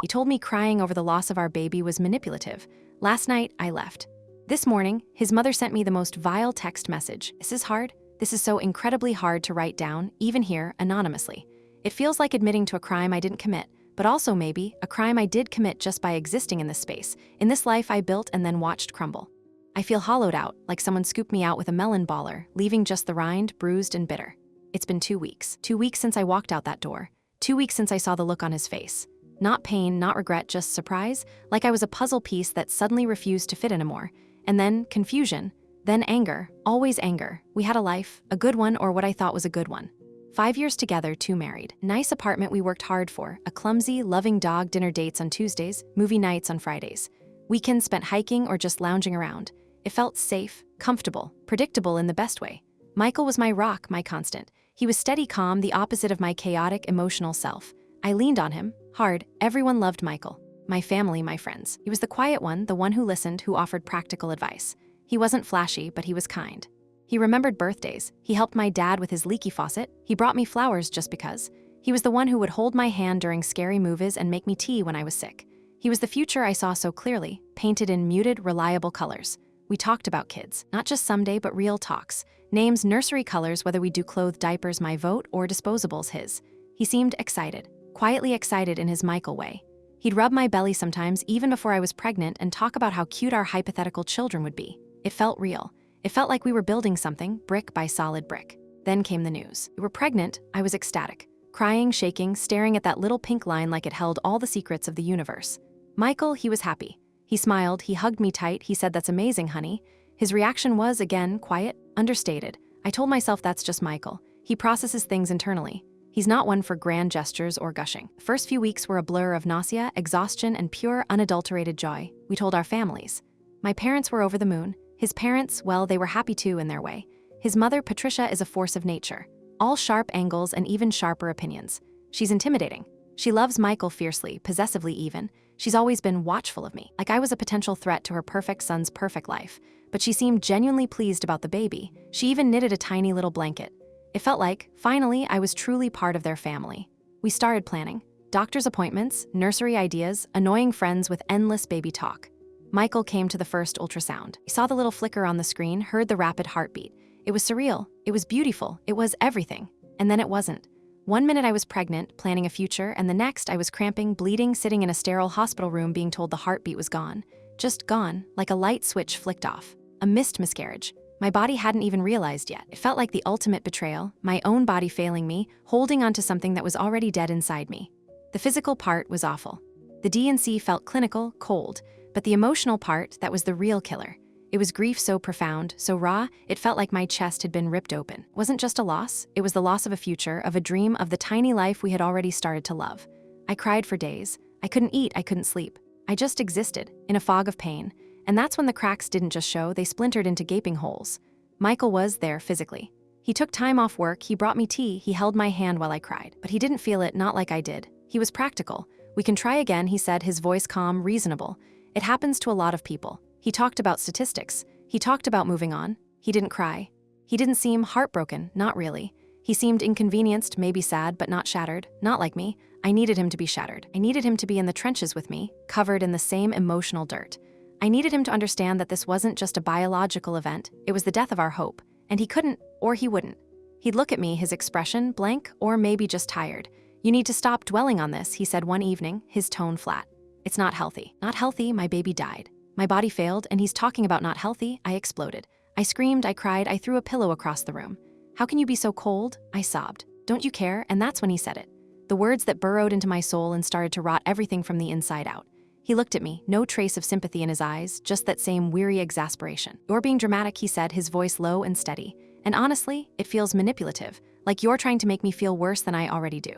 He told me crying over the loss of our baby was manipulative. Last night, I left. This morning, his mother sent me the most vile text message. This is hard. This is so incredibly hard to write down, even here, anonymously. It feels like admitting to a crime I didn't commit, but also maybe a crime I did commit just by existing in this space, in this life I built and then watched crumble. I feel hollowed out, like someone scooped me out with a melon baller, leaving just the rind, bruised and bitter. It's been 2 weeks. 2 weeks since I walked out that door. 2 weeks since I saw the look on his face. Not pain, not regret, just surprise, like I was a puzzle piece that suddenly refused to fit anymore. And then confusion, then anger, always anger. We had a life, a good one or what I thought was a good one. 5 years together, 2 married. Nice apartment we worked hard for, a clumsy, loving dog, dinner dates on Tuesdays, movie nights on Fridays. Weekends spent hiking or just lounging around. It felt safe, comfortable, predictable in the best way. Michael was my rock, my constant. He was steady calm, the opposite of my chaotic, emotional self. I leaned on him, hard. Everyone loved Michael. My family, my friends. He was the quiet one, the one who listened, who offered practical advice. He wasn't flashy, but he was kind. He remembered birthdays. He helped my dad with his leaky faucet. He brought me flowers just because. He was the one who would hold my hand during scary movies and make me tea when I was sick. He was the future I saw so clearly, painted in muted, reliable colors. We talked about kids, not just someday, but real talks. Names, nursery colors, whether we do clothed diapers, my vote, or disposables, his. He seemed excited, quietly excited in his Michael way. He'd rub my belly sometimes, even before I was pregnant, and talk about how cute our hypothetical children would be. It felt real. It felt like we were building something, brick by solid brick. Then came the news. We were pregnant. I was ecstatic. Crying, shaking, staring at that little pink line like it held all the secrets of the universe. Michael, he was happy. He smiled, he hugged me tight, he said, "That's amazing, honey." His reaction was, again, quiet, understated. I told myself that's just Michael. He processes things internally. He's not one for grand gestures or gushing. The first few weeks were a blur of nausea, exhaustion, and pure, unadulterated joy. We told our families. My parents were over the moon. His parents, well, they were happy too in their way. His mother, Patricia, is a force of nature. All sharp angles and even sharper opinions. She's intimidating. She loves Michael fiercely, possessively even. She's always been watchful of me, like I was a potential threat to her perfect son's perfect life. But she seemed genuinely pleased about the baby. She even knitted a tiny little blanket. It felt like, finally, I was truly part of their family. We started planning. Doctor's appointments, nursery ideas, annoying friends with endless baby talk. Michael came to the first ultrasound. He saw the little flicker on the screen, heard the rapid heartbeat. It was surreal. It was beautiful. It was everything. And then it wasn't. 1 minute I was pregnant, planning a future, and the next I was cramping, bleeding, sitting in a sterile hospital room being told the heartbeat was gone. Just gone, like a light switch flicked off. A missed miscarriage. My body hadn't even realized yet. It felt like the ultimate betrayal, my own body failing me, holding onto something that was already dead inside me. The physical part was awful. The D&C felt clinical, cold, but the emotional part, that was the real killer. It was grief so profound, so raw, it felt like my chest had been ripped open. It wasn't just a loss, it was the loss of a future, of a dream, of the tiny life we had already started to love. I cried for days. I couldn't eat, I couldn't sleep. I just existed, in a fog of pain. And that's when the cracks didn't just show, they splintered into gaping holes. Michael was there physically. He took time off work, he brought me tea, he held my hand while I cried. But he didn't feel it, not like I did. He was practical. "We can try again," he said, his voice calm, reasonable. It happens to a lot of people. He talked about statistics. He talked about moving on. He didn't cry. He didn't seem heartbroken, not really. He seemed inconvenienced, maybe sad, but not shattered, not like me. I needed him to be shattered. I needed him to be in the trenches with me, covered in the same emotional dirt. I needed him to understand that this wasn't just a biological event, it was the death of our hope. And he couldn't, or he wouldn't. He'd look at me, his expression blank, or maybe just tired. "You need to stop dwelling on this," he said one evening, his tone flat. "It's not healthy. Not healthy, my baby died. My body failed, and he's talking about not healthy." I exploded. I screamed, I cried, I threw a pillow across the room. "How can you be so cold?" I sobbed. "Don't you care?" And that's when he said it. The words that burrowed into my soul and started to rot everything from the inside out. He looked at me, no trace of sympathy in his eyes, just that same weary exasperation. "You're being dramatic," he said, his voice low and steady. "And honestly, it feels manipulative, like you're trying to make me feel worse than I already do."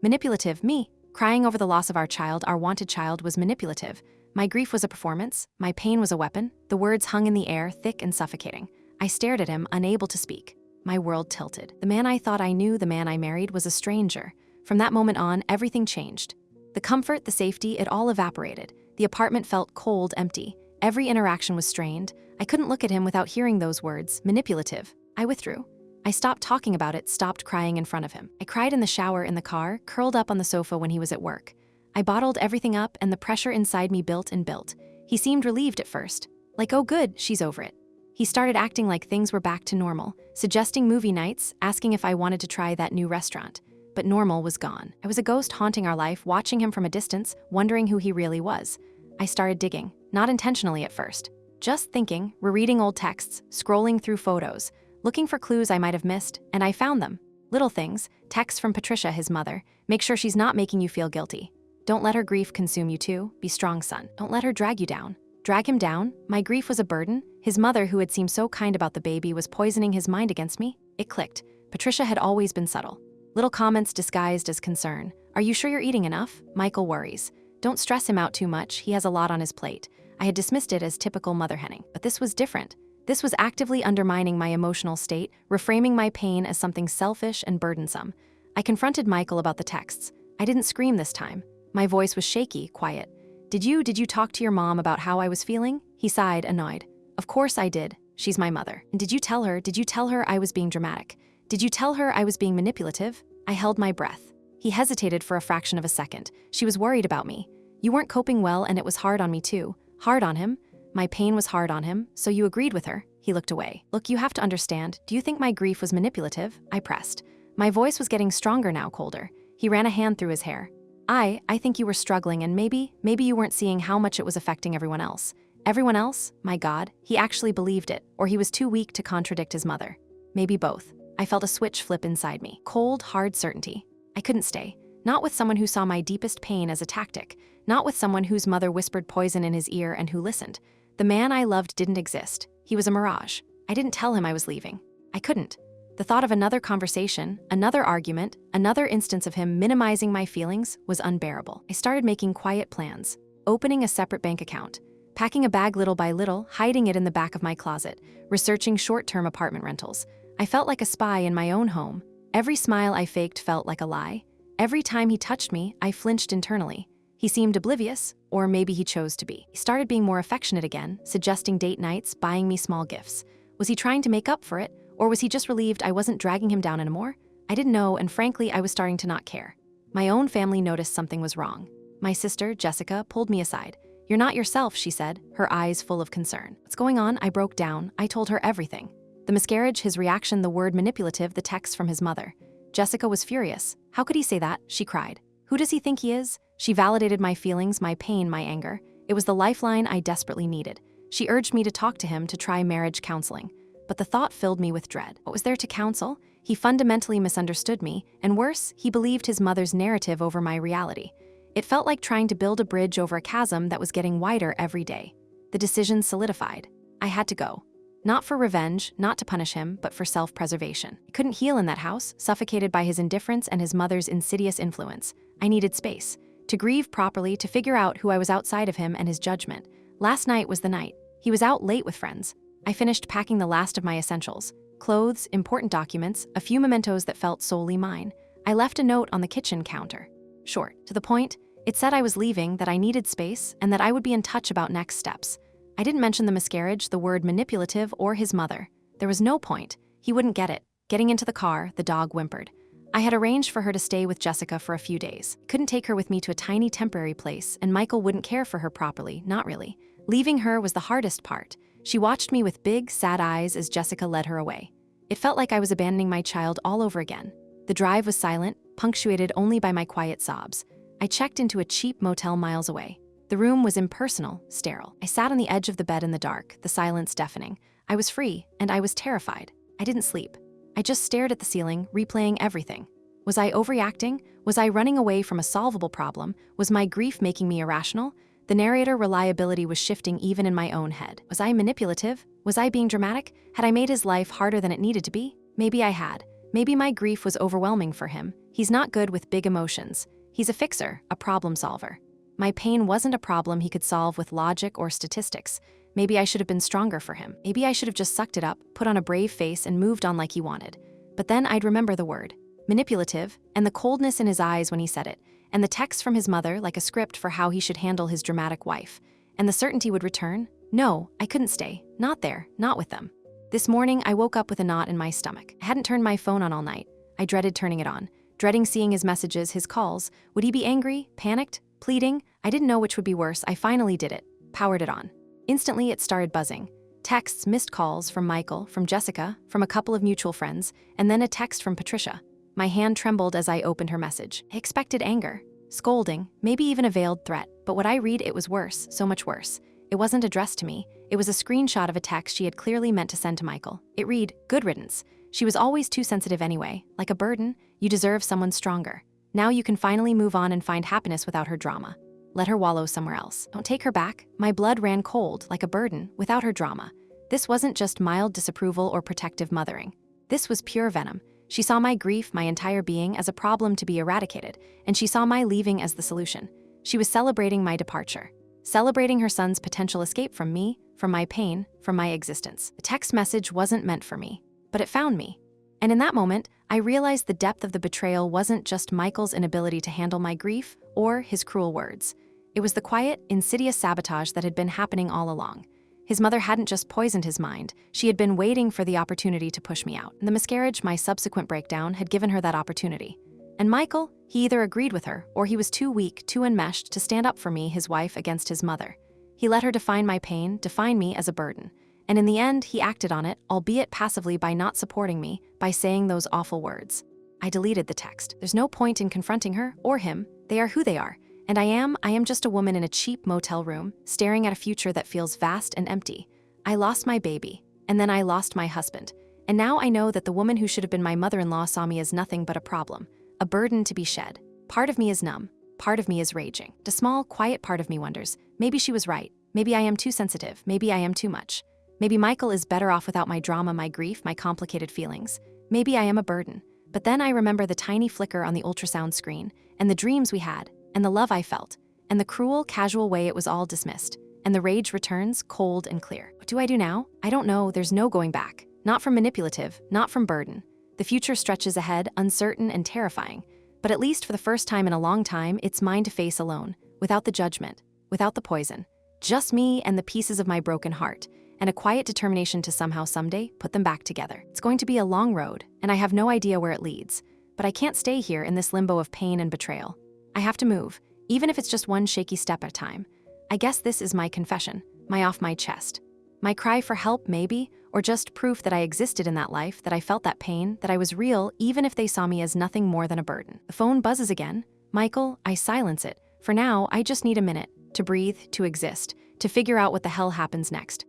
Manipulative, me. Crying over the loss of our child, our wanted child, was manipulative. My grief was a performance. My pain was a weapon. The words hung in the air, thick and suffocating. I stared at him, unable to speak. My world tilted. The man I thought I knew, the man I married, was a stranger. From that moment on, everything changed. The comfort, the safety, it all evaporated. The apartment felt cold, empty. Every interaction was strained. I couldn't look at him without hearing those words, manipulative. I withdrew. I stopped talking about it, stopped crying in front of him. I cried in the shower, in the car, curled up on the sofa when he was at work. I bottled everything up and the pressure inside me built and built. He seemed relieved at first. Like, oh good, she's over it. He started acting like things were back to normal, suggesting movie nights, asking if I wanted to try that new restaurant. But normal was gone. I was a ghost haunting our life, watching him from a distance, wondering who he really was. I started digging, not intentionally at first. Just thinking, rereading old texts, scrolling through photos, looking for clues I might have missed, and I found them. Little things, texts from Patricia, his mother. Make sure she's not making you feel guilty. Don't let her grief consume you too. Be strong, son. Don't let her drag you down. Drag him down? My grief was a burden? His mother, who had seemed so kind about the baby, was poisoning his mind against me? It clicked. Patricia had always been subtle. Little comments disguised as concern. Are you sure you're eating enough? Michael worries. Don't stress him out too much. He has a lot on his plate. I had dismissed it as typical mother henning, but this was different. This was actively undermining my emotional state, reframing my pain as something selfish and burdensome. I confronted Michael about the texts. I didn't scream this time. My voice was shaky, quiet. Did you talk to your mom about how I was feeling? He sighed, annoyed. Of course I did. She's my mother. And did you tell her I was being dramatic? Did you tell her I was being manipulative? I held my breath. He hesitated for a fraction of a second. She was worried about me. You weren't coping well and it was hard on me too. Hard on him? My pain was hard on him, so you agreed with her? He looked away. Look, you have to understand. Do you think my grief was manipulative? I pressed. My voice was getting stronger now, colder. He ran a hand through his hair. I think you were struggling and maybe you weren't seeing how much it was affecting everyone else. Everyone else? My God, he actually believed it, or he was too weak to contradict his mother. Maybe both. I felt a switch flip inside me. Cold, hard certainty. I couldn't stay. Not with someone who saw my deepest pain as a tactic. Not with someone whose mother whispered poison in his ear and who listened. The man I loved didn't exist. He was a mirage. I didn't tell him I was leaving. I couldn't. The thought of another conversation, another argument, another instance of him minimizing my feelings was unbearable. I started making quiet plans, opening a separate bank account, packing a bag little by little, hiding it in the back of my closet, researching short-term apartment rentals. I felt like a spy in my own home. Every smile I faked felt like a lie. Every time he touched me, I flinched internally. He seemed oblivious, or maybe he chose to be. He started being more affectionate again, suggesting date nights, buying me small gifts. Was he trying to make up for it? Or was he just relieved I wasn't dragging him down anymore? I didn't know, and frankly, I was starting to not care. My own family noticed something was wrong. My sister, Jessica, pulled me aside. You're not yourself, she said, her eyes full of concern. What's going on? I broke down. I told her everything. The miscarriage, his reaction, the word manipulative, the text from his mother. Jessica was furious. How could he say that? She cried. Who does he think he is? She validated my feelings, my pain, my anger. It was the lifeline I desperately needed. She urged me to talk to him, to try marriage counseling. But the thought filled me with dread. What was there to counsel? He fundamentally misunderstood me, and worse, he believed his mother's narrative over my reality. It felt like trying to build a bridge over a chasm that was getting wider every day. The decision solidified. I had to go. Not for revenge, not to punish him, but for self-preservation. I couldn't heal in that house, suffocated by his indifference and his mother's insidious influence. I needed space. To grieve properly, to figure out who I was outside of him and his judgment. Last night was the night. He was out late with friends. I finished packing the last of my essentials. Clothes, important documents, a few mementos that felt solely mine. I left a note on the kitchen counter. Short, to the point, it said I was leaving, that I needed space, and that I would be in touch about next steps. I didn't mention the miscarriage, the word manipulative, or his mother. There was no point. He wouldn't get it. Getting into the car, the dog whimpered. I had arranged for her to stay with Jessica for a few days. Couldn't take her with me to a tiny temporary place, and Michael wouldn't care for her properly, not really. Leaving her was the hardest part. She watched me with big, sad eyes as Jessica led her away. It felt like I was abandoning my child all over again. The drive was silent, punctuated only by my quiet sobs. I checked into a cheap motel miles away. The room was impersonal, sterile. I sat on the edge of the bed in the dark, the silence deafening. I was free, and I was terrified. I didn't sleep. I just stared at the ceiling, replaying everything. Was I overreacting? Was I running away from a solvable problem? Was my grief making me irrational? The narrator reliability was shifting even in my own head. Was I manipulative? Was I being dramatic? Had I made his life harder than it needed to be? Maybe I had. Maybe my grief was overwhelming for him. He's not good with big emotions. He's a fixer, a problem solver. My pain wasn't a problem he could solve with logic or statistics. Maybe I should have been stronger for him. Maybe I should have just sucked it up, put on a brave face, and moved on like he wanted. But then I'd remember the word, manipulative, and the coldness in his eyes when he said it, and the text from his mother like a script for how he should handle his dramatic wife. And the certainty would return? No, I couldn't stay. Not there, not with them. This morning, I woke up with a knot in my stomach. I hadn't turned my phone on all night. I dreaded turning it on, dreading seeing his messages, his calls. Would he be angry, panicked? Pleading, I didn't know which would be worse. I finally did it. Powered it on. Instantly, it started buzzing. Texts, missed calls from Michael, from Jessica, from a couple of mutual friends, and then a text from Patricia. My hand trembled as I opened her message. I expected anger, scolding, maybe even a veiled threat, but what I read, it was worse, so much worse. It wasn't addressed to me. It was a screenshot of a text she had clearly meant to send to Michael. It read, "Good riddance. She was always too sensitive anyway. Like a burden, you deserve someone stronger. Now you can finally move on and find happiness without her drama. Let her wallow somewhere else. Don't take her back." My blood ran cold, like a burden, without her drama. This wasn't just mild disapproval or protective mothering. This was pure venom. She saw my grief, my entire being, as a problem to be eradicated, and she saw my leaving as the solution. She was celebrating my departure, celebrating her son's potential escape from me, from my pain, from my existence. The text message wasn't meant for me, but it found me. And in that moment, I realized the depth of the betrayal wasn't just Michael's inability to handle my grief or his cruel words. It was the quiet, insidious sabotage that had been happening all along. His mother hadn't just poisoned his mind, she had been waiting for the opportunity to push me out. And the miscarriage, my subsequent breakdown, had given her that opportunity. And Michael, he either agreed with her, or he was too weak, too enmeshed to stand up for me, his wife, against his mother. He let her define my pain, define me as a burden. And in the end, he acted on it, albeit passively, by not supporting me, by saying those awful words. I deleted the text. There's no point in confronting her, or him. They are who they are. And I am just a woman in a cheap motel room, staring at a future that feels vast and empty. I lost my baby, and then I lost my husband. And now I know that the woman who should have been my mother-in-law saw me as nothing but a problem, a burden to be shed. Part of me is numb, part of me is raging. A small, quiet part of me wonders, maybe she was right. Maybe I am too sensitive, maybe I am too much. Maybe Michael is better off without my drama, my grief, my complicated feelings. Maybe I am a burden. But then I remember the tiny flicker on the ultrasound screen, and the dreams we had, and the love I felt, and the cruel, casual way it was all dismissed. And the rage returns, cold and clear. What do I do now? I don't know. There's no going back. Not from manipulative, not from burden. The future stretches ahead, uncertain and terrifying. But at least for the first time in a long time, it's mine to face alone, without the judgment, without the poison. Just me and the pieces of my broken heart, and a quiet determination to somehow someday put them back together. It's going to be a long road, and I have no idea where it leads. But I can't stay here in this limbo of pain and betrayal. I have to move, even if it's just one shaky step at a time. I guess this is my confession, my off my chest. My cry for help, maybe, or just proof that I existed in that life, that I felt that pain, that I was real, even if they saw me as nothing more than a burden. The phone buzzes again. Michael, I silence it. For now, I just need a minute to breathe, to exist, to figure out what the hell happens next.